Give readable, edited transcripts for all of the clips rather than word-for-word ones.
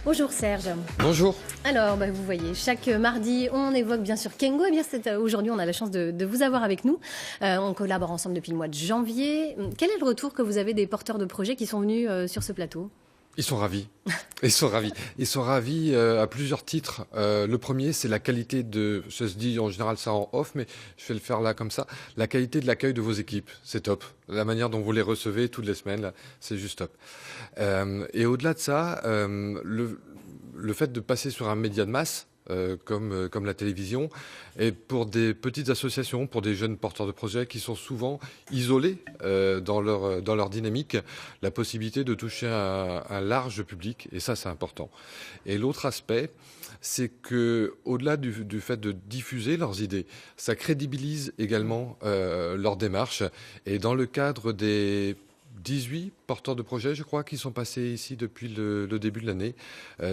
Bonjour Serge. Bonjour. Alors, vous voyez, chaque mardi, on évoque bien sûr Kengo. Eh bien, aujourd'hui, on a la chance de vous avoir avec nous. On collabore ensemble depuis le mois de janvier. Quel est le retour que vous avez des porteurs de projets qui sont venus sur ce plateau ? Ils sont ravis. Ils sont ravis. Ils sont ravis à plusieurs titres. Le premier, c'est la qualité de... Je se dis en général ça en off, mais je vais le faire là comme ça. La qualité de l'accueil de vos équipes, c'est top. La manière dont vous les recevez toutes les semaines, là, c'est juste top. Et au-delà de ça, le fait de passer sur un média de masse, comme la télévision, et pour des petites associations, pour des jeunes porteurs de projets qui sont souvent isolés dans leur dynamique, la possibilité de toucher un large public, et ça c'est important. Et l'autre aspect, c'est que au-delà du fait de diffuser leurs idées, ça crédibilise également leur démarche. Et dans le cadre des 18 porteurs de projets, je crois, qui sont passés ici depuis le début de l'année,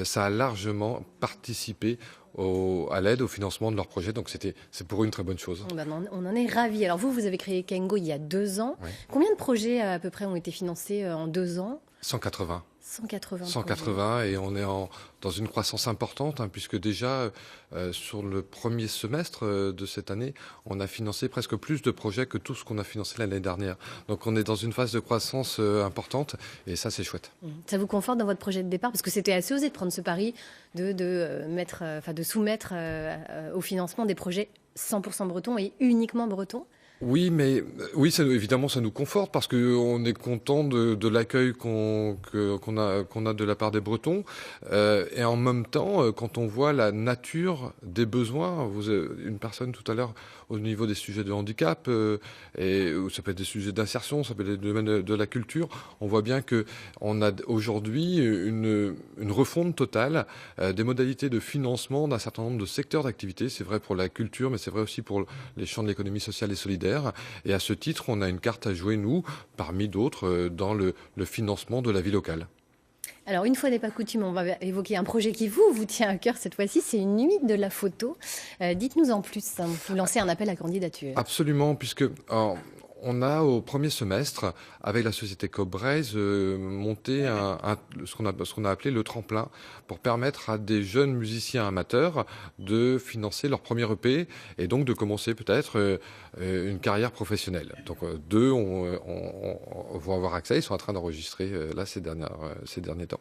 ça a largement participé à l'aide, au financement de leurs projets. Donc c'est pour eux une très bonne chose. On en est ravis. Alors vous avez créé Kengo il y a 2 ans. Ouais. Combien de projets à peu près ont été financés en 2 ans ? 180. 180 et on est dans une croissance importante, puisque déjà sur le premier semestre de cette année, on a financé presque plus de projets que tout ce qu'on a financé l'année dernière. Donc on est dans une phase de croissance importante et ça c'est chouette. Ça vous conforte dans votre projet de départ, parce que c'était assez osé de prendre ce pari de soumettre au financement des projets 100% bretons et uniquement bretons ? Oui, évidemment, ça nous conforte parce qu'on est content de l'accueil qu'on a de la part des Bretons. Et en même temps, quand on voit la nature des besoins, une personne tout à l'heure au niveau des sujets de handicap, et ça peut être des sujets d'insertion, ça peut être des domaines de la culture, on voit bien qu'on a aujourd'hui une refonte totale des modalités de financement d'un certain nombre de secteurs d'activité. C'est vrai pour la culture, mais c'est vrai aussi pour les champs de l'économie sociale et solidaire. Et à ce titre, on a une carte à jouer, nous, parmi d'autres, dans le financement de la vie locale. Alors, une fois n'est pas coutume, on va évoquer un projet qui vous tient à cœur cette fois-ci, c'est une nuit de la photo. Dites-nous en plus, vous lancez un appel à candidature. Absolument, puisque... on a au premier semestre, avec la société Cobraise, monté ce qu'on a appelé le tremplin, pour permettre à des jeunes musiciens amateurs de financer leur premier EP et donc de commencer peut-être une carrière professionnelle. Donc deux vont avoir accès, ils sont en train d'enregistrer là ces derniers temps.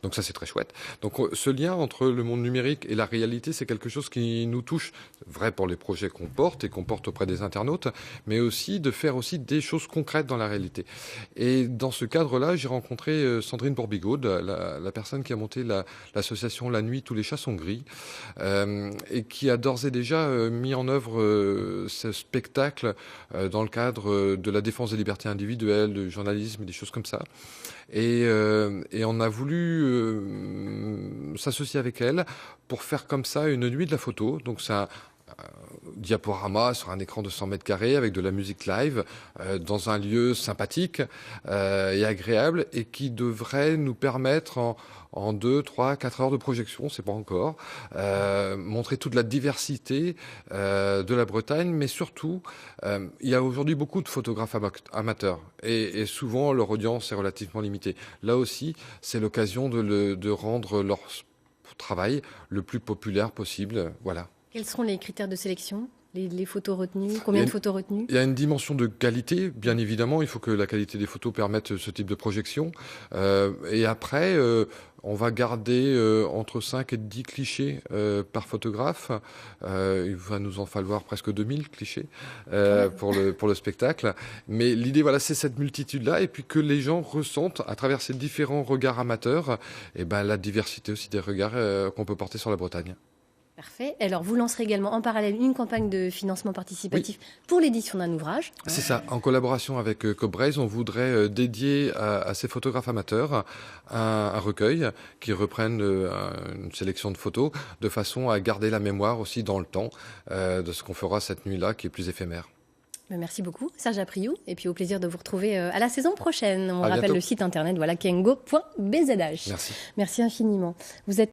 Donc ça c'est très chouette. Donc ce lien entre le monde numérique et la réalité, c'est quelque chose qui nous touche, vrai pour les projets qu'on porte auprès des internautes, mais aussi de faire aussi des choses concrètes dans la réalité. Et dans ce cadre-là, j'ai rencontré Sandrine Bourbigaud, la personne qui a monté l'association La Nuit, tous les chats sont gris, et qui a d'ores et déjà mis en œuvre ce spectacle dans le cadre de la défense des libertés individuelles, du journalisme et des choses comme ça. Et on a voulu s'associer avec elle pour faire comme ça une nuit de la photo. Donc ça diaporama sur un écran de 100 mètres carrés avec de la musique live dans un lieu sympathique et agréable et qui devrait nous permettre en 2, 3, 4 heures de projection, c'est pas encore, montrer toute la diversité de la Bretagne, mais surtout, il y a aujourd'hui beaucoup de photographes amateurs et souvent leur audience est relativement limitée. Là aussi, c'est l'occasion de rendre leur travail le plus populaire possible, voilà. Quels seront les critères de sélection ? Les photos retenues ? Combien de photos retenues ? Il y a une dimension de qualité, bien évidemment. Il faut que la qualité des photos permette ce type de projection. Et après, on va garder entre 5 et 10 clichés par photographe. Il va nous en falloir presque 2000 clichés pour le spectacle. Mais l'idée, voilà, c'est cette multitude-là. Et puis que les gens ressentent, à travers ces différents regards amateurs, la diversité aussi des regards qu'on peut porter sur la Bretagne. Parfait. Alors, vous lancerez également en parallèle une campagne de financement participatif pour l'édition d'un ouvrage. C'est ça. En collaboration avec Cobraise, on voudrait dédier à ces photographes amateurs un recueil qui reprenne une sélection de photos de façon à garder la mémoire aussi dans le temps de ce qu'on fera cette nuit-là qui est plus éphémère. Merci beaucoup, Serge Apriou. Et puis au plaisir de vous retrouver à la saison prochaine. On rappelle bientôt. Le site internet, voilà, kengo.bzh. Merci. Merci infiniment. Vous êtes